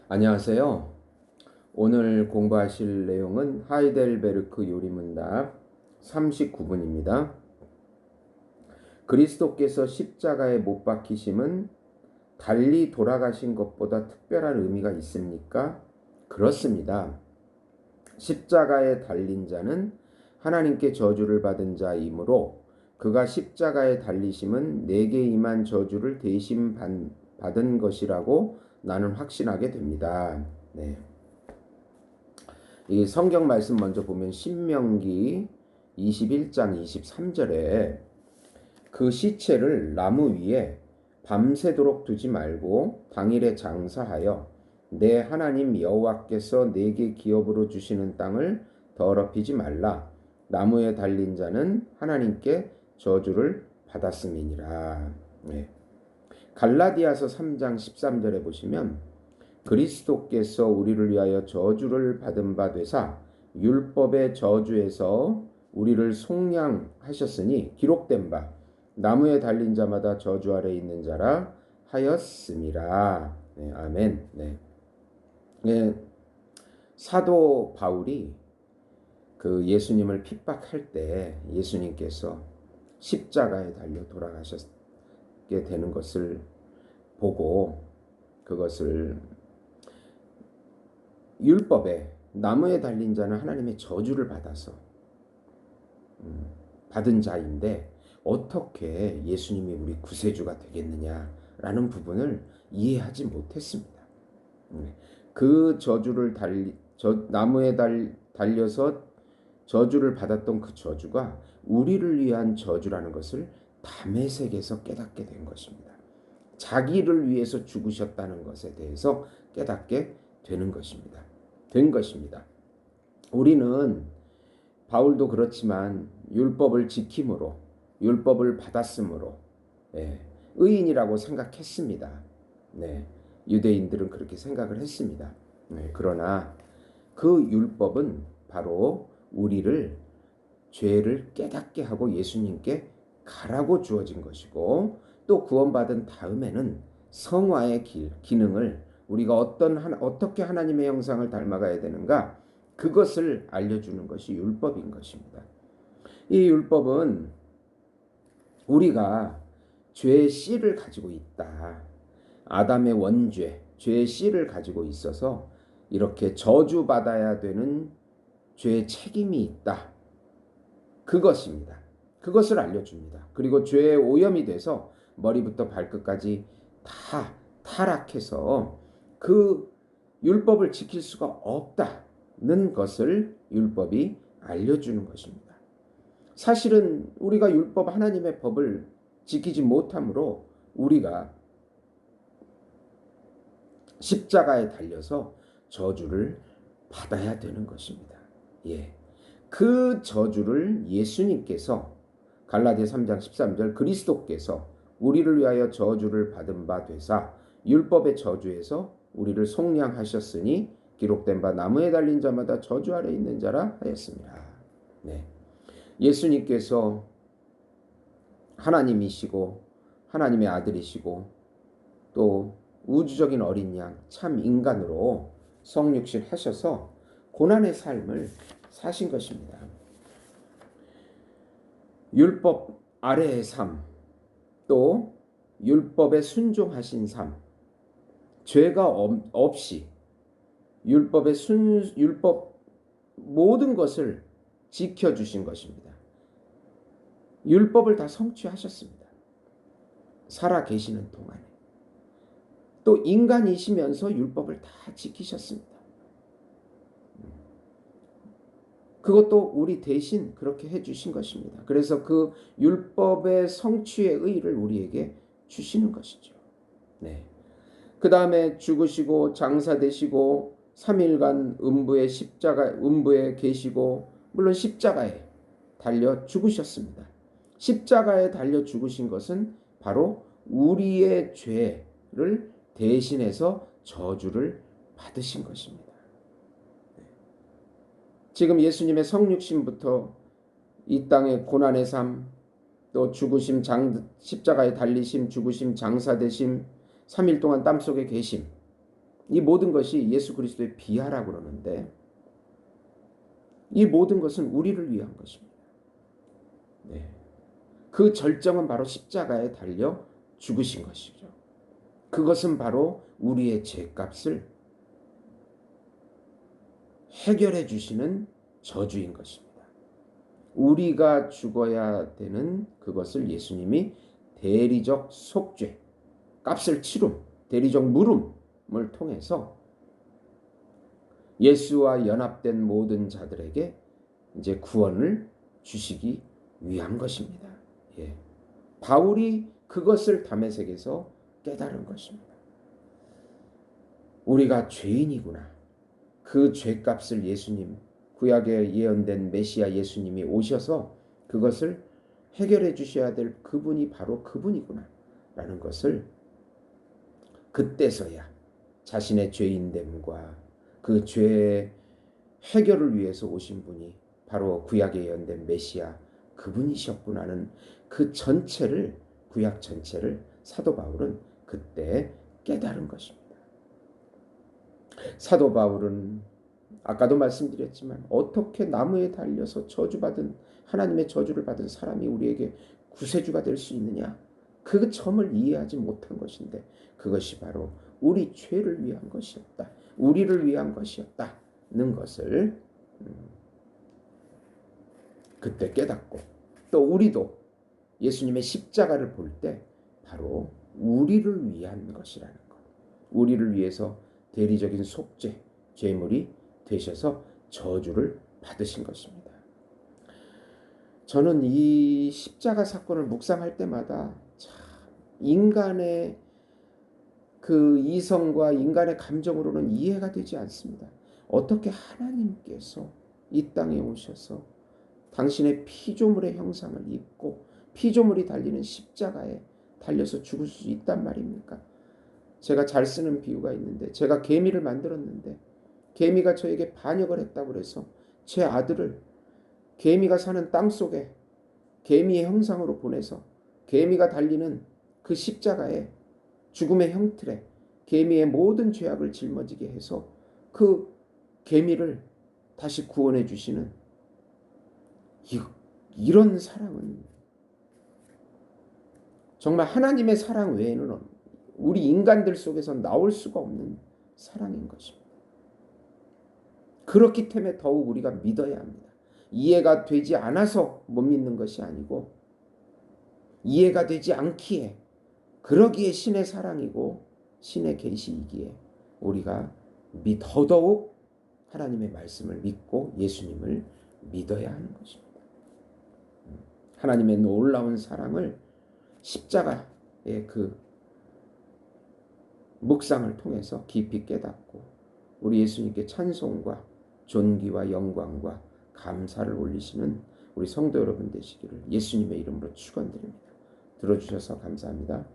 안녕하세요. 오늘 공부하실 내용은 하이델베르크 요리문답 39분입니다. 그리스도께서 십자가에 못 박히심은 달리 돌아가신 것보다 특별한 의미가 있습니까? 그렇습니다. 십자가에 달린 자는 하나님께 저주를 받은 자이므로 그가 십자가에 달리심은 내게 임한 저주를 대신 받은 것이라고 나는 확신하게 됩니다. 네. 이 성경 말씀 먼저 보면 신명기 21장 23절에 그 시체를 나무 위에 밤새도록 두지 말고 당일에 장사하여 내 하나님 여호와께서 내게 기업으로 주시는 땅을 더럽히지 말라. 나무에 달린 자는 하나님께 저주를 받았음이니라. 네. 갈라디아서 3장 13절에 보시면 그리스도께서 우리를 위하여 저주를 받은 바 되사 율법의 저주에서 우리를 속량하셨으니 기록된 바 나무에 달린 자마다 저주 아래 있는 자라 하였음이라. 네, 아멘. 네. 네, 사도 바울이 그 예수님을 핍박할 때 예수님께서 십자가에 달려 돌아가셨게 되는 것을 보고 그것을 율법에 나무에 달린 자는 하나님의 저주를 받아서 받은 자인데 어떻게 예수님이 우리 구세주가 되겠느냐라는 부분을 이해하지 못했습니다. 그 저주를 나무에 달려서 저주를 받았던 그 저주가 우리를 위한 저주라는 것을 담에색에서 깨닫게 된 것입니다. 자기를 위해서 죽으셨다는 것에 대해서 깨닫게 된 것입니다. 우리는 바울도 그렇지만 율법을 지킴으로 율법을 받았으므로 의인이라고 생각했습니다. 네, 유대인들은 그렇게 생각을 했습니다. 그러나 그 율법은 바로 우리를 죄를 깨닫게 하고 예수님께 가라고 주어진 것이고 또 구원받은 다음에는 성화의 기능을 우리가 어떻게 하나님의 형상을 닮아가야 되는가 그것을 알려주는 것이 율법인 것입니다. 이 율법은 우리가 죄의 씨를 가지고 있다. 아담의 원죄, 죄의 씨를 가지고 있어서 이렇게 저주받아야 되는 죄의 책임이 있다. 그것입니다. 그것을 알려줍니다. 그리고 죄의 오염이 돼서 머리부터 발끝까지 다 타락해서 그 율법을 지킬 수가 없다는 것을 율법이 알려주는 것입니다. 사실은 우리가 율법 하나님의 법을 지키지 못함으로 우리가 십자가에 달려서 저주를 받아야 되는 것입니다. 그 저주를 예수님께서 갈라디아 3장 13절 그리스도께서 우리를 위하여 저주를 받은 바 되사 율법의 저주에서 우리를 속량하셨으니 기록된 바 나무에 달린 자마다 저주 아래 있는 자라 하였습니다. 예수님께서 하나님이시고 하나님의 아들이시고 또 우주적인 어린 양 참 인간으로 성육신 하셔서 고난의 삶을 사신 것입니다. 율법 아래의 삶, 또 율법에 순종하신 삶, 죄가 없이 율법 모든 것을 지켜주신 것입니다. 율법을 다 성취하셨습니다. 살아 계시는 동안에. 또 인간이시면서 율법을 다 지키셨습니다. 그것도 우리 대신 그렇게 해주신 것입니다. 그래서 그 율법의 성취의 의의를 우리에게 주시는 것이죠. 그 다음에 죽으시고 장사되시고 3일간 음부에 계시고 물론 십자가에 달려 죽으셨습니다. 십자가에 달려 죽으신 것은 바로 우리의 죄를 대신해서 저주를 받으신 것입니다. 지금 예수님의 성육신부터 이 땅의 고난의 삶, 또 죽으심, 십자가에 달리심, 죽으심, 장사되심, 3일 동안 땀속에 계심, 이 모든 것이 예수 그리스도의 비하라고 그러는데 이 모든 것은 우리를 위한 것입니다. 네. 그 절정은 바로 십자가에 달려 죽으신 것이죠. 그것은 바로 우리의 죄값을 해결해 주시는 저주인 것입니다. 우리가 죽어야 되는 그것을 예수님이 대리적 속죄, 값을 치름, 대리적 물음을 통해서 예수와 연합된 모든 자들에게 이제 구원을 주시기 위한 것입니다. 예. 바울이 그것을 다메섹에서 깨달은 것입니다. 우리가 죄인이구나. 그 죄값을 예수님, 구약에 예언된 메시아 예수님이 오셔서 그것을 해결해 주셔야 될 그분이 바로 그분이구나 라는 것을 그때서야 자신의 죄인됨과 그 죄의 해결을 위해서 오신 분이 바로 구약에 예언된 메시아 그분이셨구나는 그 전체를, 구약 전체를 사도 바울은 그때 깨달은 것입니다. 사도 바울은 아까도 말씀드렸지만 어떻게 나무에 달려서 저주받은, 하나님의 저주를 받은 사람이 우리에게 구세주가 될 수 있느냐, 그 점을 이해하지 못한 것인데 그것이 바로 우리 죄를 위한 것이었다, 우리를 위한 것이었다는 것을 그때 깨닫고, 또 우리도 예수님의 십자가를 볼 때 바로 우리를 위한 것이라는 것, 우리를 위해서 대리적인 속죄, 죄물이 되셔서 저주를 받으신 것입니다. 저는 이 십자가 사건을 묵상할 때마다 참 인간의 그 이성과 인간의 감정으로는 이해가 되지 않습니다. 어떻게 하나님께서 이 땅에 오셔서 당신의 피조물의 형상을 입고 피조물이 달리는 십자가에 달려서 죽을 수 있단 말입니까? 제가 잘 쓰는 비유가 있는데, 제가 개미를 만들었는데 개미가 저에게 반역을 했다고 해서 제 아들을 개미가 사는 땅 속에 개미의 형상으로 보내서 개미가 달리는 그 십자가에 죽음의 형틀에 개미의 모든 죄악을 짊어지게 해서 그 개미를 다시 구원해 주시는 이런 사랑은 정말 하나님의 사랑 외에는 우리 인간들 속에서 나올 수가 없는 사랑인 것입니다. 그렇기 때문에 더욱 우리가 믿어야 합니다. 이해가 되지 않아서 못 믿는 것이 아니고, 이해가 되지 않기에, 그러기에 신의 사랑이고 신의 계시이기에 우리가 더더욱 하나님의 말씀을 믿고 예수님을 믿어야 하는 것입니다. 하나님의 놀라운 사랑을 십자가의 그 묵상을 통해서 깊이 깨닫고 우리 예수님께 찬송과 존귀와 영광과 감사를 올리시는 우리 성도 여러분 되시기를 예수님의 이름으로 축원드립니다. 들어주셔서 감사합니다.